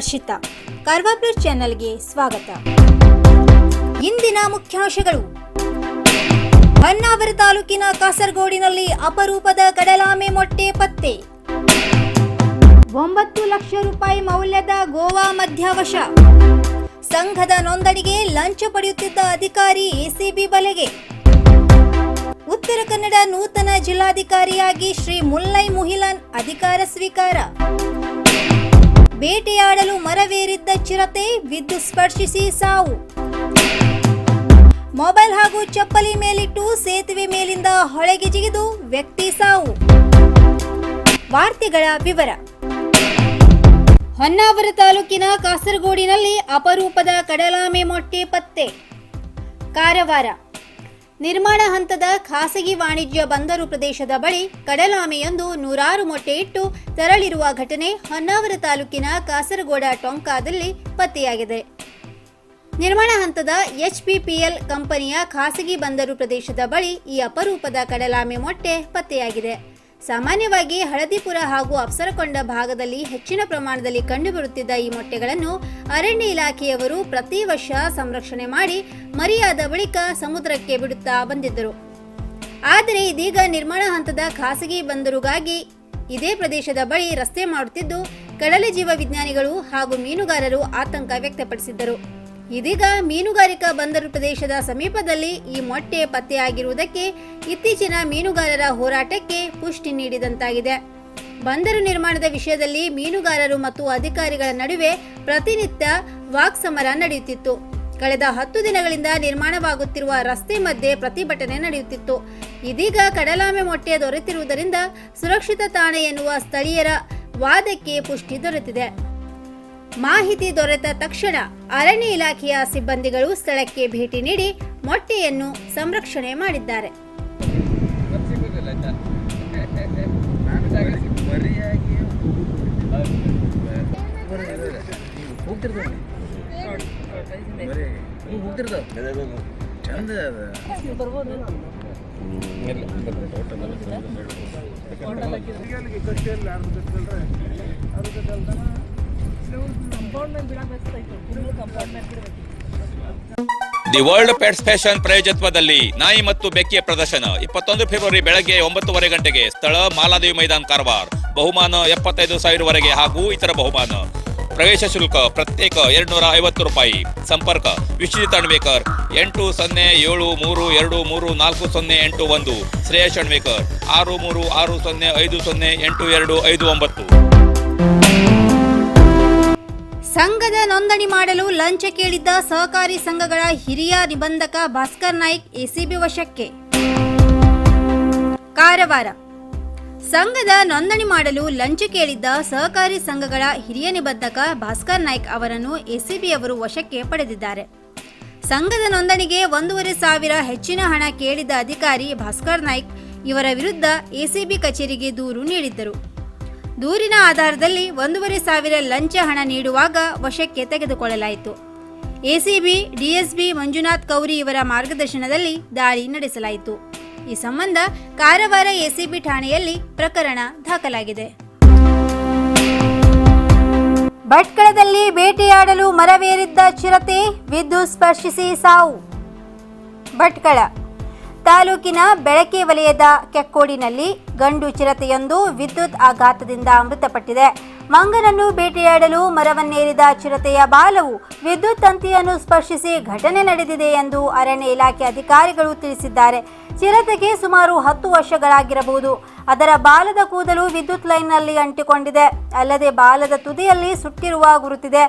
Harshita. Karwa plus ಚಾನೆಲ್ಗೆ ಸ್ವಾಗತ. ಇಂದಿನ ಮುಖ್ಯಾಂಶಗಳು. ಹೊನ್ನಾವರ ತಾಲೂಕಿನ ಕಾಸರಗೋಡಿನಲ್ಲಿ ಅಪರೂಪದ ಕಡಲಾಮೆ ಮೊಟ್ಟೆ ಪತ್ತೆ. 9 ಲಕ್ಷ ರೂಪಾಯಿ ಮೌಲ್ಯದ ಗೋವಾ ಮದ್ಯ ವಶ. ಸಂಘದ ನೋಂದಣಿಗೆ ಲಂಚ ಪಡೆಯುತ್ತಿದ್ದ ಅಧಿಕಾರಿ ಎಸಿಬಿ ಬಲೆಗೆ. ಉತ್ತರ ಕನ್ನಡ ನೂತನ ಜಿಲ್ಲಾಧಿಕಾರಿಯಾಗಿ ಶ್ರೀ ಮುಲ್ಲೈ ಮುಹಿಲನ್ ಅಧಿಕಾರ ಸ್ವೀಕಾರ. ಬೇಟೆಯಾಡಲು ಮರವೇರಿದ್ದ ಚಿರತೆ ವಿದ್ಯುತ್ ಸ್ಪರ್ಶಿಸಿ ಸಾವು. ಮೊಬೈಲ್ ಹಾಗೂ ಚಪ್ಪಲಿ ಮೇಲಿಟ್ಟು ಸೇತುವೆ ಮೇಲಿಂದ ಹೊಳೆಗೆ ಜಿಗಿದು ವ್ಯಕ್ತಿ ಸಾವು. ವಾರ್ತೆಗಳ ವಿವರ. ಹೊನ್ನಾವರ ತಾಲೂಕಿನ ಕಾಸರಗೋಡಿನಲ್ಲಿ ಅಪರೂಪದ ಕಡಲಾಮೆ ಮೊಟ್ಟೆ ಪತ್ತೆ. ಕಾರವಾರ. ನಿರ್ಮಾಣ ಹಂತದ ಖಾಸಗಿ ವಾಣಿಜ್ಯ ಬಂದರು ಪ್ರದೇಶದ ಬಳಿ ಕಡಲಾಮೆಯೊಂದು 100 ಮೊಟ್ಟೆ ಇಟ್ಟು ತೆರಳಿರುವ ಘಟನೆ ಹೊನ್ನಾವರ ತಾಲೂಕಿನ ಕಾಸರಗೋಡ ಟೊಂಕಾದಲ್ಲಿ ಪತ್ತೆಯಾಗಿದೆ. ನಿರ್ಮಾಣ ಹಂತದ HPPL ಕಂಪನಿಯ ಖಾಸಗಿ ಬಂದರು ಪ್ರದೇಶದ ಬಳಿ ಈ ಅಪರೂಪದ ಕಡಲಾಮೆ ಮೊಟ್ಟೆ ಪತ್ತೆಯಾಗಿದೆ. ಸಾಮಾನ್ಯವಾಗಿ ಹಳದಿಪುರ ಹಾಗೂ ಅಪ್ಸರಕೊಂಡ ಭಾಗದಲ್ಲಿ ಹೆಚ್ಚಿನ ಪ್ರಮಾಣದಲ್ಲಿ ಕಂಡುಬರುತ್ತಿದ್ದ ಈ ಮೊಟ್ಟೆಗಳನ್ನು ಅರಣ್ಯ ಇಲಾಖೆಯವರು ಪ್ರತಿ ವರ್ಷ ಸಂರಕ್ಷಣೆ ಮಾಡಿ ಮರಿಯಾದ ಬಳಿಕ ಸಮುದ್ರಕ್ಕೆ ಬಿಡುತ್ತಾ ಬಂದಿದ್ದರು. ಆದರೆ ಇದೀಗ ನಿರ್ಮಾಣ ಹಂತದ ಖಾಸಗಿ ಬಂದರುಗಾಗಿ ಇದೇ ಪ್ರದೇಶದ ಬಳಿ ರಸ್ತೆ ಮಾಡುತ್ತಿದ್ದು ಕಡಲ ಜೀವ ವಿಜ್ಞಾನಿಗಳು ಹಾಗೂ ಮೀನುಗಾರರು ಆತಂಕ ವ್ಯಕ್ತಪಡಿಸಿದ್ದರು. ಇದೀಗ ಮೀನುಗಾರಿಕಾ ಬಂದರು ಪ್ರದೇಶದ ಸಮೀಪದಲ್ಲಿ ಈ ಮೊಟ್ಟೆ ಪತ್ತೆಯಾಗಿರುವುದಕ್ಕೆ ಇತ್ತೀಚಿನ ಮೀನುಗಾರರ ಹೋರಾಟಕ್ಕೆ ಪುಷ್ಟಿ ನೀಡಿದಂತಾಗಿದೆ. ಬಂದರು ನಿರ್ಮಾಣದ ವಿಷಯದಲ್ಲಿ ಮೀನುಗಾರರು ಮತ್ತು ಅಧಿಕಾರಿಗಳ ನಡುವೆ ಪ್ರತಿನಿತ್ಯ ವಾಕ್ಸಮರ ನಡೆಯುತ್ತಿತ್ತು. ಕಳೆದ 10 ದಿನಗಳಿಂದ ನಿರ್ಮಾಣವಾಗುತ್ತಿರುವ ರಸ್ತೆ ಮಧ್ಯೆ ಪ್ರತಿಭಟನೆ ನಡೆಯುತ್ತಿತ್ತು. ಇದೀಗ ಕಡಲಾಮೆ ಮೊಟ್ಟೆ ದೊರೆತಿರುವುದರಿಂದ ಸುರಕ್ಷಿತ ತಾಣ ಎನ್ನುವ ಸ್ಥಳೀಯರ ವಾದಕ್ಕೆ ಪುಷ್ಟಿ ದೊರೆತಿದೆ. ಮಾಹಿತಿ ದೊರೆತ ತಕ್ಷಣ ಅರಣ್ಯ ಇಲಾಖೆಯ ಸಿಬ್ಬಂದಿಗಳು ಸ್ಥಳಕ್ಕೆ ಭೇಟಿ ನೀಡಿ ಮೊಟ್ಟೆಯನ್ನು ಸಂರಕ್ಷಣೆ ಮಾಡಿದ್ದಾರೆ. ದಿ ವರ್ಲ್ಡ್ ಪೆಟ್ಸ್ ಫ್ಯಾಷನ್ ಪ್ರಾಯೋಜಕತ್ವದಲ್ಲಿ ನಾಯಿ ಮತ್ತು ಬೆಕ್ಕಿಯ ಪ್ರದರ್ಶನ 21 ಫೆಬ್ರವರಿ ಬೆಳಗ್ಗೆ 9 ಗಂಟೆಗೆ. ಸ್ಥಳ ಮಾಲಾದೇವಿ ಮೈದಾನ, ಕಾರವಾರ. ಬಹುಮಾನ 75,000 ವರೆಗೆ ಹಾಗೂ ಇತರ ಬಹುಮಾನ. ಪ್ರವೇಶ ಶುಲ್ಕ ಪ್ರತ್ಯೇಕ 250 ರೂಪಾಯಿ. ಸಂಪರ್ಕ ವಿಶ್ವಜಿತ್ ಅಣ್ವೇಕರ್ 8073234081. ಶ್ರೇಯಸ್ ಅಣ್ವೇಕರ್ 6360508259. ಸಂಘದ ನೋಂದಣಿ ಮಾಡಲು ಲಂಚ ಕೇಳಿದ್ದ ಸಹಕಾರಿ ಸಂಘಗಳ ಹಿರಿಯ ನಿಬಂಧಕ ಭಾಸ್ಕರ್ ನಾಯ್ಕ್ ಎಸಿಬಿ ವಶಕ್ಕೆ. ಕಾರವಾರ. ಸಂಘದ ನೋಂದಣಿ ಮಾಡಲು ಲಂಚ ಕೇಳಿದ್ದ ಸಹಕಾರಿ ಸಂಘಗಳ ಹಿರಿಯ ನಿಬಂಧಕ ಭಾಸ್ಕರ್ ನಾಯ್ಕ್ ಅವರನ್ನು ಎಸಿಬಿ ಅವರು ವಶಕ್ಕೆ ಪಡೆದಿದ್ದಾರೆ. ಸಂಘದ ನೋಂದಣಿಗೆ 1,500,000 ಹೆಚ್ಚಿನ ಹಣ ಕೇಳಿದ ಅಧಿಕಾರಿ ಭಾಸ್ಕರ್ ನಾಯ್ಕ್ ಇವರ ವಿರುದ್ಧ ಎಸಿಬಿ ಕಚೇರಿಗೆ ದೂರು ನೀಡಿದ್ದರು. ದೂರಿನ ಆಧಾರದಲ್ಲಿ 1,500,000 ಲಂಚ ಹಣ ನೀಡುವಾಗ ವಶಕ್ಕೆ ತೆಗೆದುಕೊಳ್ಳಲಾಯಿತು. ಎಸಿಬಿ ಡಿಎಸ್ಪಿ ಮಂಜುನಾಥ್ ಕೌರಿ ಇವರ ಮಾರ್ಗದರ್ಶನದಲ್ಲಿ ದಾಳಿ ನಡೆಸಲಾಯಿತು. ಈ ಸಂಬಂಧ ಕಾರವಾರ ಎಸಿಬಿ ಠಾಣೆಯಲ್ಲಿ ಪ್ರಕರಣ ದಾಖಲಾಗಿದೆ. ಭಟ್ಕಳದಲ್ಲಿ ಬೇಟೆಯಾಡಲು ಮರವೇರಿದ್ದ ಚಿರತೆ ವಿದ್ಯುತ್ ಸ್ಪರ್ಶಿಸಿ ಸಾವು. ಭಟ್ಕಳ ತಾಲೂಕಿನ ಬೆಳಕೆ ವಲಯದ ಕೆಕ್ಕೋಡಿನಲ್ಲಿ ಗಂಡು ಚಿರತೆಯೊಂದು ವಿದ್ಯುತ್ ಆಘಾತದಿಂದ ಮೃತಪಟ್ಟಿದೆ. ಮಂಗನನ್ನು ಬೇಟೆಯಾಡಲು ಮರವನ್ನೇರಿದ ಚಿರತೆಯ ಬಾಲವು ವಿದ್ಯುತ್ ತಂತಿಯನ್ನು ಸ್ಪರ್ಶಿಸಿ ಘಟನೆ ನಡೆದಿದೆ ಎಂದು ಅರಣ್ಯ ಇಲಾಖೆ ಅಧಿಕಾರಿಗಳು ತಿಳಿಸಿದ್ದಾರೆ. ಚಿರತೆಗೆ ಸುಮಾರು 10 ವರ್ಷಗಳಾಗಿರಬಹುದು. ಅದರ ಬಾಲದ ಕೂದಲು ವಿದ್ಯುತ್ ಲೈನ್ನಲ್ಲಿ ಅಂಟಿಕೊಂಡಿದೆ. ಅಲ್ಲದೆ ಬಾಲದ ತುದಿಯಲ್ಲಿ ಸುಟ್ಟಿರುವ ಗುರುತಿದೆ.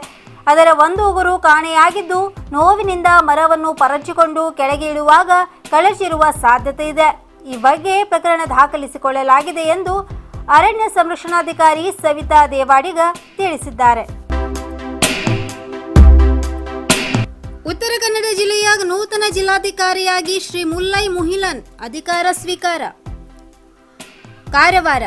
ಅದರ ಒಂದು ಉಗುರು ಕಾಣೆಯಾಗಿದ್ದು ನೋವಿನಿಂದ ಮರವನ್ನು ಪರಚಿಕೊಂಡು ಕೆಳಗೆ ಇಳುವಾಗ ಕಳಚಿರುವ ಸಾಧ್ಯತೆ ಇದೆ. ಈ ಬಗ್ಗೆ ಪ್ರಕರಣ ದಾಖಲಿಸಿಕೊಳ್ಳಲಾಗಿದೆ ಎಂದು ಅರಣ್ಯ ಸಂರಕ್ಷಣಾಧಿಕಾರಿ ಸವಿತಾ ದೇವಾಡಿಗ ತಿಳಿಸಿದ್ದಾರೆ. ಉತ್ತರ ಕನ್ನಡ ಜಿಲ್ಲೆಯ ನೂತನ ಜಿಲ್ಲಾಧಿಕಾರಿಯಾಗಿ ಶ್ರೀ ಮುಲ್ಲೈ ಮುಹಿಲನ್ ಅಧಿಕಾರ ಸ್ವೀಕಾರ. ಕಾರವಾರ.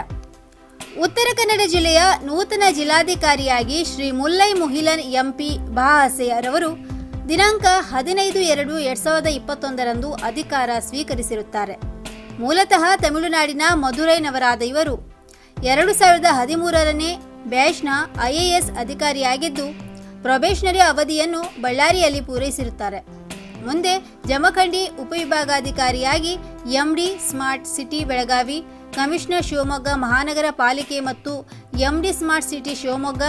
ಉತ್ತರ ಕನ್ನಡ ಜಿಲ್ಲೆಯ ನೂತನ ಜಿಲ್ಲಾಧಿಕಾರಿಯಾಗಿ ಶ್ರೀ ಮುಲ್ಲೈ ಮುಹಿಲನ್ ಎಂಪಿ ಬಾಹಸೆಯರವರು ದಿನಾಂಕ 15/2/2021 ಅಧಿಕಾರ ಸ್ವೀಕರಿಸಿರುತ್ತಾರೆ. ಮೂಲತಃ ತಮಿಳುನಾಡಿನ ಮಧುರೈನವರಾದ ಇವರು 2013ನೇ ಬ್ಯಾಚ್ನ IAS ಅಧಿಕಾರಿಯಾಗಿದ್ದು ಪ್ರೊಬೇಷನರಿ ಅವಧಿಯನ್ನು ಬಳ್ಳಾರಿಯಲ್ಲಿ ಪೂರೈಸಿರುತ್ತಾರೆ. ಮುಂದೆ ಜಮಖಂಡಿ ಉಪವಿಭಾಗಾಧಿಕಾರಿಯಾಗಿ MD smart city Belagavi, commissioner Shivamogga ಮಹಾನಗರ ಪಾಲಿಕೆ ಮತ್ತು MD ಸ್ಮಾರ್ಟ್ ಸಿಟಿ ಶಿವಮೊಗ್ಗ,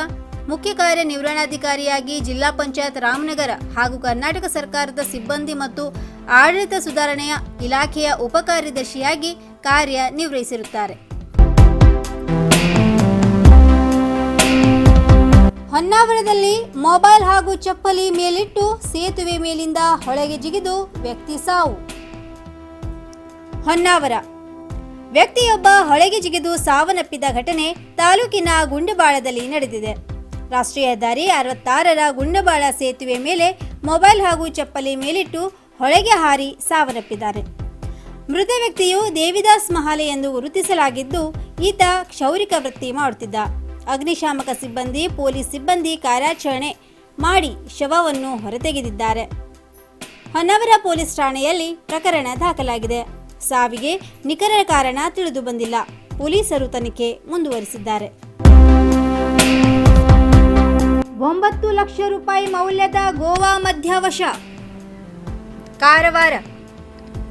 ಮುಖ್ಯ ಕಾರ್ಯನಿರ್ವಹಣಾಧಿಕಾರಿಯಾಗಿ ಜಿಲ್ಲಾ ಪಂಚಾಯತ್ ರಾಮನಗರ ಹಾಗೂ ಕರ್ನಾಟಕ ಸರ್ಕಾರದ ಸಿಬ್ಬಂದಿ ಮತ್ತು ಆಡಳಿತ ಸುಧಾರಣೆಯ ಇಲಾಖೆಯ ಉಪಕಾರ್ಯದರ್ಶಿಯಾಗಿ ಕಾರ್ಯನಿರ್ವಹಿಸಿರುತ್ತಾರೆ. ಹೊನ್ನಾವರದಲ್ಲಿ ಮೊಬೈಲ್ ಹಾಗೂ ಚಪ್ಪಲಿ ಮೇಲಿಟ್ಟು ಸೇತುವೆ ಮೇಲಿಂದ ಹೊಳೆಗೆ ಜಿಗಿದು ವ್ಯಕ್ತಿ ಸಾವು. ಹೊನ್ನಾವರ ವ್ಯಕ್ತಿಯೊಬ್ಬ ಹೊಳೆಗೆ ಜಿಗಿದು ಸಾವನ್ನಪ್ಪಿದ ಘಟನೆ ತಾಲೂಕಿನ ಗುಂಡಬಾಳದಲ್ಲಿ ನಡೆದಿದೆ. ರಾಷ್ಟ್ರೀಯ ಹೆದ್ದಾರಿ 66ರ ಗುಂಡಬಾಳ ಸೇತುವೆ ಮೇಲೆ ಮೊಬೈಲ್ ಹಾಗೂ ಚಪ್ಪಲಿ ಮೇಲಿಟ್ಟು ಹೊಳೆಗೆ ಹಾರಿ ಸಾವನ್ನಪ್ಪಿದ್ದಾರೆ. ಮೃತ ವ್ಯಕ್ತಿಯು ದೇವಿದಾಸ್ ಮಹಾಲೆ ಎಂದು ಗುರುತಿಸಲಾಗಿದ್ದು, ಈತ ಕ್ಷೌರಿಕ ವೃತ್ತಿ ಮಾಡುತ್ತಿದ್ದ. ಅಗ್ನಿಶಾಮಕ ಸಿಬ್ಬಂದಿ, ಪೊಲೀಸ್ ಸಿಬ್ಬಂದಿ ಕಾರ್ಯಾಚರಣೆ ಮಾಡಿ ಶವವನ್ನು ಹೊರತೆಗೆದಿದ್ದಾರೆ. ಹೊನ್ನಾವರ ಪೊಲೀಸ್ ಠಾಣೆಯಲ್ಲಿ ಪ್ರಕರಣ ದಾಖಲಾಗಿದೆ. ಸಾವಿಗೆ ನಿಖರ ಕಾರಣ ತಿಳಿದು ಬಂದಿಲ್ಲ. ಪೊಲೀಸರು ತನಿಖೆ ಮುಂದುವರಿಸಿದ್ದಾರೆ. 9 ಲಕ್ಷ ರೂಪಾಯಿ ಮೌಲ್ಯದ ಗೋವಾ ಮದ್ಯ ವಶ. ಕಾರವಾರ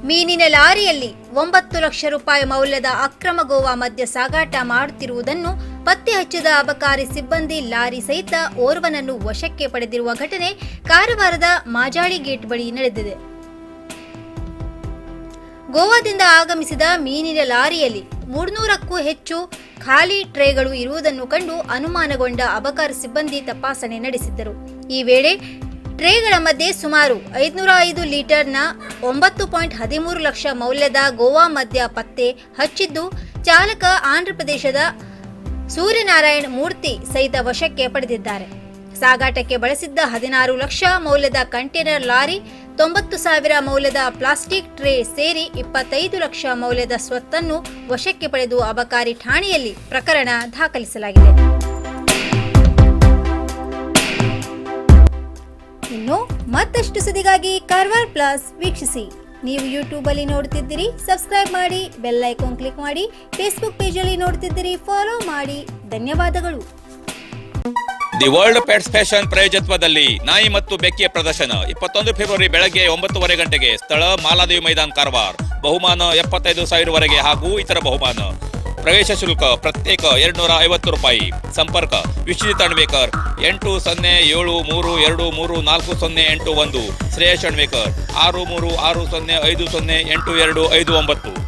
ಮೀನಿನ ಲಾರಿಯಲ್ಲಿ 9 ಲಕ್ಷ ರೂಪಾಯಿ ಮೌಲ್ಯದ ಅಕ್ರಮ ಗೋವಾ ಮದ್ಯ ಸಾಗಾಟ ಮಾಡುತ್ತಿರುವುದನ್ನು ಪತ್ತೆ ಹಚ್ಚಿದ ಅಬಕಾರಿ ಸಿಬ್ಬಂದಿ ಲಾರಿ ಸಹಿತ ಓರ್ವನನ್ನು ವಶಕ್ಕೆ ಪಡೆದಿರುವ ಘಟನೆ ಕಾರವಾರದ ಮಾಜಾಳಿ ಗೇಟ್ ಬಳಿ ನಡೆದಿದೆ. ಗೋವಾದಿಂದ ಆಗಮಿಸಿದ ಮೀನಿನ ಲಾರಿಯಲ್ಲಿ 300ಕ್ಕೂ ಹೆಚ್ಚು ಖಾಲಿ ಟ್ರೇಗಳು ಇರುವುದನ್ನು ಕಂಡು ಅನುಮಾನಗೊಂಡ ಅಬಕಾರಿ ಸಿಬ್ಬಂದಿ ತಪಾಸಣೆ ನಡೆಸಿದ್ದರು. ಈ ವೇಳೆ ಟ್ರೇಗಳ ಮಧ್ಯೆ ಸುಮಾರು 505 ಲೀಟರ್ನ 9.13 ಲಕ್ಷ ಮೌಲ್ಯದ ಗೋವಾ ಮದ್ಯ ಪತ್ತೆ ಹಚ್ಚಿದ್ದು, ಚಾಲಕ ಆಂಧ್ರಪ್ರದೇಶದ ಸೂರ್ಯನಾರಾಯಣ ಮೂರ್ತಿ ಸಹಿತ ವಶಕ್ಕೆ ಪಡೆದಿದ್ದಾರೆ. ಸಾಗಾಟಕ್ಕೆ ಬಳಸಿದ್ದ 16 ಲಕ್ಷ ಮೌಲ್ಯದ ಕಂಟೈನರ್ ಲಾರಿ, 90,000 ಮೌಲ್ಯದ ಪ್ಲಾಸ್ಟಿಕ್ ಟ್ರೇ ಸೇರಿ 25 ಲಕ್ಷ ಮೌಲ್ಯದ ಸ್ವತ್ತನ್ನು ವಶಕ್ಕೆ ಪಡೆದು ಅಬಕಾರಿ ಠಾಣೆಯಲ್ಲಿ ಪ್ರಕರಣ ದಾಖಲಿಸಲಾಗಿದೆ. ಇನ್ನು ಮತ್ತಷ್ಟು ಸುದ್ದಿಗಾಗಿ ಕಾರವಾರ ಪ್ಲಸ್ ವೀಕ್ಷಿಸಿ. ನೀವು ಯೂಟ್ಯೂಬ್ ಅಲ್ಲಿ ನೋಡ್ತಿದ್ದೀರಿ, ಸಬ್ಸ್ಕ್ರೈಬ್ ಮಾಡಿ, ಬೆಲ್ ಐಕಾನ್ ಕ್ಲಿಕ್ ಮಾಡಿ. ಫೇಸ್ಬುಕ್ ಪೇಜ್ ಅಲ್ಲಿ ನೋಡ್ತಿದ್ದೀರಿ, ಫಾಲೋ ಮಾಡಿ. ಧನ್ಯವಾದಗಳು. ದಿ ವರ್ಲ್ಡ್ ಪೆಟ್ಸ್ ಫ್ಯಾಷನ್ ಪ್ರಾಯೋಜಕತ್ವದಲ್ಲಿ ನಾಯಿ ಮತ್ತು ಬೆಕ್ಕಿಯ ಪ್ರದರ್ಶನ 21 ಫೆಬ್ರವರಿ ಬೆಳಗ್ಗೆ 9:30 ಗಂಟೆಗೆ. ಸ್ಥಳ ಮಾಲಾದೇವಿ ಮೈದಾನ್, ಕಾರವಾರ. ಬಹುಮಾನ 75,000 ವರೆಗೆ ಹಾಗೂ ಇತರ ಬಹುಮಾನ. ಪ್ರವೇಶ ಶುಲ್ಕ ಪ್ರತ್ಯೇಕ 250 ರೂಪಾಯಿ. ಸಂಪರ್ಕ ವಿಶ್ವಜಿತ್ ಅಣ್ವೇಕರ್ 8073234081. ಶ್ರೇಯಸ್ ಅಣ್ವೇಕರ್ 6360508259.